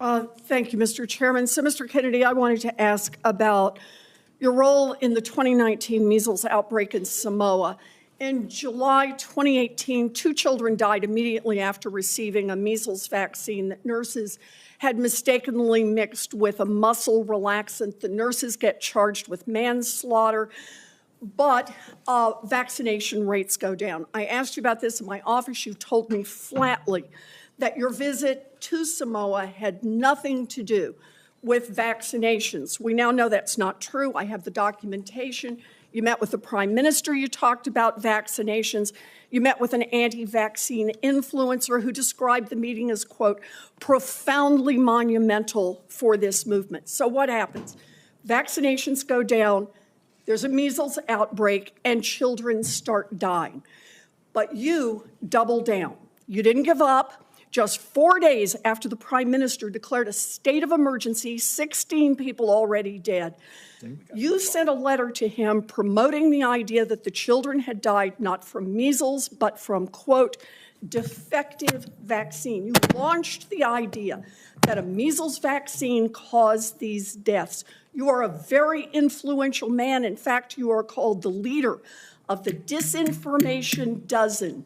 Thank you, Mr. Chairman. So, Mr. Kennedy, I wanted to ask about your role in the 2019 measles outbreak in Samoa. In July 2018, 2 children died immediately after receiving a measles vaccine that nurses had mistakenly mixed with a muscle relaxant. The nurses get charged with manslaughter, but vaccination rates go down. I asked you about this in my office. You told me flatly that your visit to Samoa had nothing to do with vaccinations. We now know that's not true. I have the documentation. You met with the Prime Minister. You talked about vaccinations. You met with an anti-vaccine influencer who described the meeting as, quote, profoundly monumental for this movement. So what happens? Vaccinations go down. There's a measles outbreak, and children start dying. But you double down. You didn't give up. Just 4 days after the Prime Minister declared a state of emergency, 16 people already dead, you sent a letter to him promoting the idea that the children had died not from measles, but from, quote, defective vaccine. You launched the idea that a measles vaccine caused these deaths. You are a very influential man. In fact, you are called the leader of the Disinformation Dozen.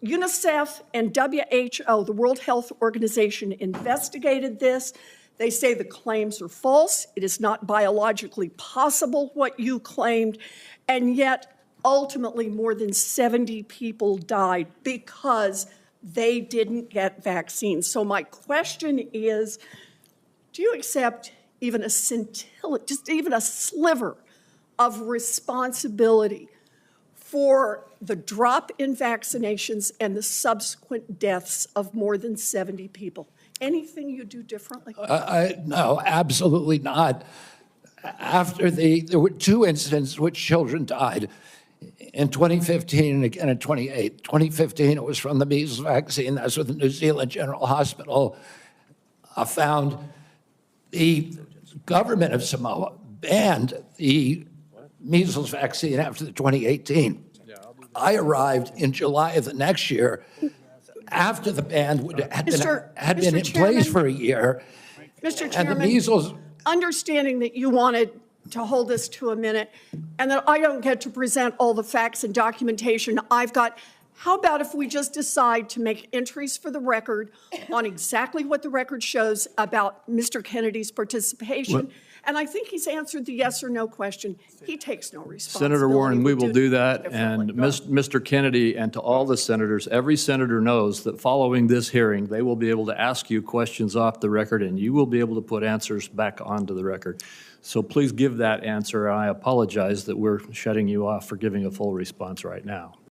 UNICEF and WHO, the World Health Organization, investigated this. They say the claims are false. It is not biologically possible what you claimed. And yet, ultimately, more than 70 people died because they didn't get vaccines. So my question is, do you accept even a scintilla, just even a sliver of responsibility for the drop in vaccinations and the subsequent deaths of more than 70 people? Anything you do differently? No, absolutely not. There were 2 incidents in which children died. In 2015 and again in 2008. 2015, it was from the measles vaccine. That's what the New Zealand General Hospital found. The government of Samoa banned the measles vaccine after the 2018. I arrived in July of the next year after the ban had been in place for a year. Mr. Chairman, and the measles, understanding that you wanted to hold this to a minute and that I don't get to present all the facts and documentation I've got, how about if we just decide to make entries for the record on exactly what the record shows about Mr. Kennedy's participation? And I think he's answered the yes or no question. He takes no responsibility. Senator Warren, we will do that. And Mr. Kennedy, and to all the senators, every senator knows that following this hearing, they will be able to ask you questions off the record, and you will be able to put answers back onto the record. So please give that answer. I apologize that we're shutting you off for giving a full response right now.